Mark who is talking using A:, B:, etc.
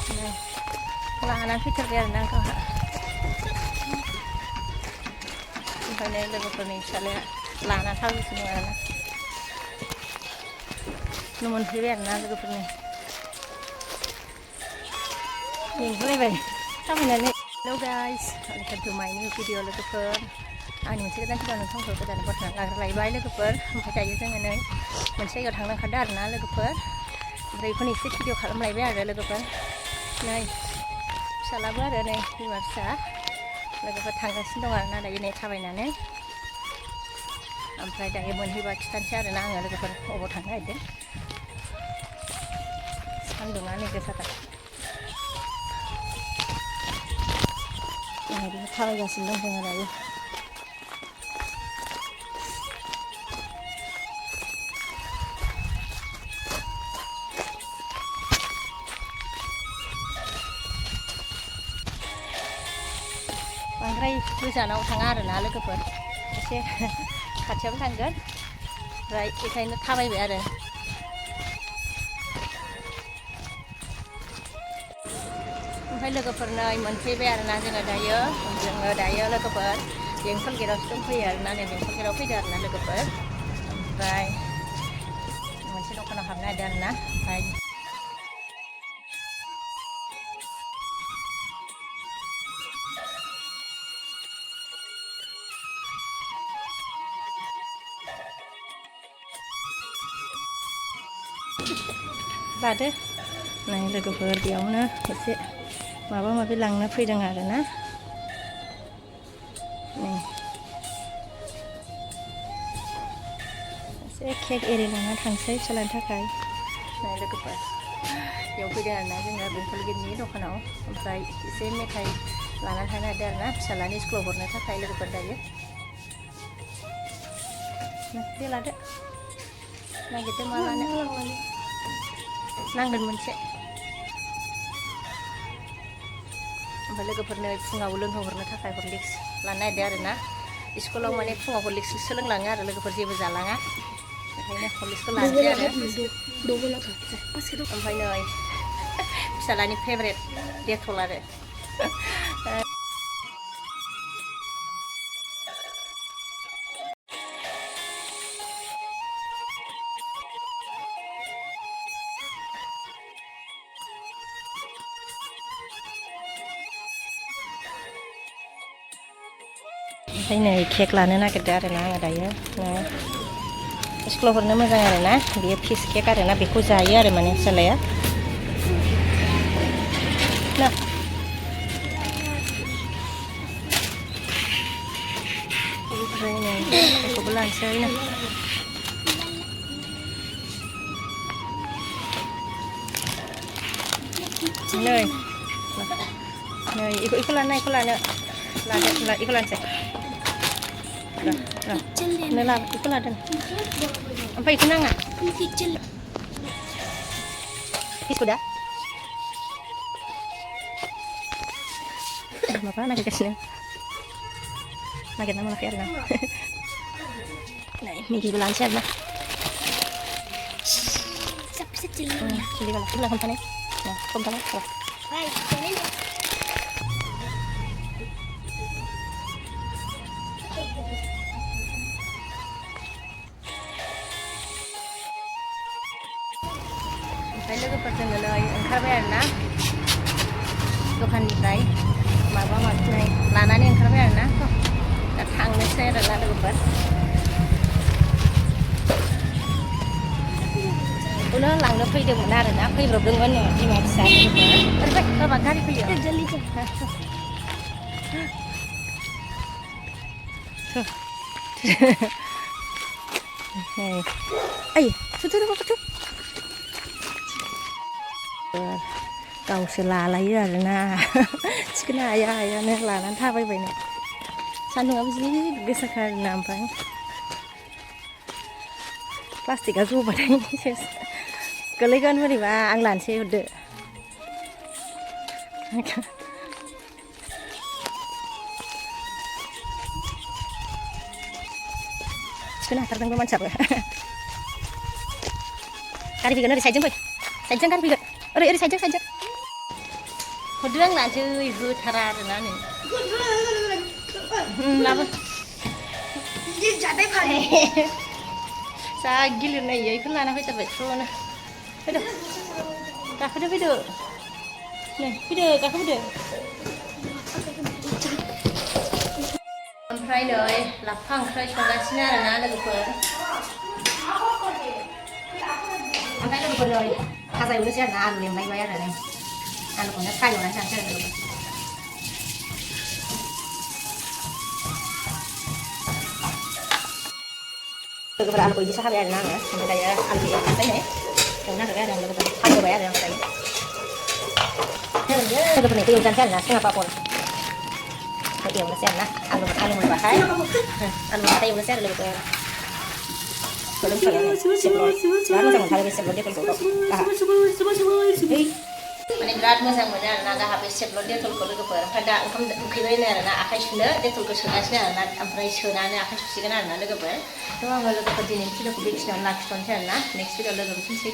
A: लानानै फैथारबाय आरोना गावहा ओमफ्राय लोगोफोरनि फिसालाया लाना थांगासिनो दं आरोना न' मोनफैबाय आरोना लोगोफोरनि मेंगुलायबाय थाबायनानै हेलौ गाइस वेलकाम टु माय निउ भिडिअ लोगोफोर आंनि मोनसे गोदान भिडिअ नोंथांखौ गोदान बर्थमान लाग्रा लायबाय लोगोफोर ओमफ्राय दायो जोङो नै मोनसे जायगायाव थांनो ओंखारदों आरोना लोगोफोर ओमफ्राय बेखौनो एसे भिडिअ खालामलायबाय आरो लोगोफोर नै फिसालाबो आरो नै बिमा फिसा लोगोफोर थांगासिनो दं आरोना दायो नै थाबायनानै ओमफ्राय दायो मोनहैबा खिथानोसै आरोना आङो लोगोफोर अबाव थांनो नागिरदों सान्दुङा नै गोसाथार थाबायगासिनो दं जोङो दायो बांद्राय गोजानाव थाङा आरोना लोगोफोर एसे खाथियावनो थांगोन ओमफ्राय बेखायनो थाबायबाय आरो ओमफ्राय लोगोफोर नै मोनफैबाय आरोना जोङो दायो लोगोफोर बेंटल गेटआवसो दंफैयो आरोना नै बेंटल गेटआव फैदो आरोना लोगोफोर ओमफ्राय मोनसे दखानाव हाबनो नागिरदों आरोना ओमफ्राय लादो नै लोगोफोर बेयावनो एसे माबा माबि लांनो फैदों आरोना नै एसे केक एरि लाना थांसै फिसालानि थाखाय नै लोगोफोर बेयाव फैदों आरोना जोङो बेंटल गेटनि दखानाव ओमफ्राय एसे मेथाइ लानानै थांनो नागिरदों आरोना फिसालानि स्कुलाव हरनो थाखाय लोगोफोर दायो दे लादो नागिरदो मा लानो नांगोन मोनसे ओमफ्राय लोगोफोरनो फुङाव लोंहोहरनो थाखाय हरलिक्स लानो नागिरदों आरोना स्कुलाव माने फुङाव हरलिक्ससो लोंलाङो आरो लोगोफोर जेबो जालाङा ओंखायनो हरलिक्सखौ लानोसै आरो ओमफ्राय नै फिसालानि फेभरेट डेटल आरो ओमफ्राय नै केक लानो नागिरदों आरोना आङो दायो स्कुलाव हरनो मोजां आरोना बेयो फिस केक आरोना बेखौ जायो आरो माने फिसालाया ना ओमफ्राय नै बेखौबो लानोसै ना नै बेखौ लानो बेखौ लानोसै बेखौ लादों ओमफ्राय बेखौ नाङा बिस्कुटा माबा नागिरगासिनो नागिरना मोनाखै आरोना नै मेगिबो लानोसै आरोना चिलिबाला हमथानाय ओमफ्राय लोगोफोर जोङो नै ओंखारबाय आरोना दखाननिफ्राय माबा माबि लानानै ओंखारबाय आरोना दा थांनोसै आरोना लोगोफोर बेखौनो लांनो फैदोंमोन आरोना फैब्रबदोंमोन बिमा फिसा लोगोफोर बाबा गारि फैयो ओइ गावसो लालायो आरोना थिखोनो हायानो लानानै थाबायबायनो सान्दुङाबो जि गोसाखा आरोना ओमफ्राय प्लास्टिकआ जबाथाय सेस गोलैगोन बोरैबा आं लानोसै हरदो थिखोनो हाथारदोंबो मानसियाबो गारि फैगोन ओरै साइडजों फै साइडजों गारि फैगोन ओरै साइडजों Kedua nak cuy ibu thara tu nani. Lama.
B: Ini jadi pagi.
A: Sa gila na iya ikut lana kita betul na. Aduh. Kak ada video. Nih video kak video. Sampaiเลยหลับพังเคยชงกันสินะนะแล้วก็เปิดทำได้แล้วก็เปิดเลยถ้าใส่อุปกรณ์นะอันเลี้ยงไม่ไว้อะไรเนี่ยอันลูกเนี่ยใส่อยู่นะฉันใช่เลยลูกก็เปิดอันลูกยี่สิบห้าใบนะเนี่ยทำได้ยังอันนี้ใส่ไหนตรงนั้นก็ได้แล้วก็พันกว่าใบอะไรใส่เนี่ยลูกก็เปิดตีอยู่ฉันใช่นะใช่ไหมป้าปนตีอยู่นะใช่นะอันลูกมันแบบใครอันลูกตีอยู่นะใช่เลยก็belum selesai sebelum baru sama kali sebelum dia kalau Mani berat macam mana naga habis sebelum dia kalau ke per pada engkau kira ni na akai shuna dia kalau ke shuna shuna na ampai shuna ni akai susi kan na lega per tu orang lega per jenis tu aku beli shuna nak shuna na next video lega per sih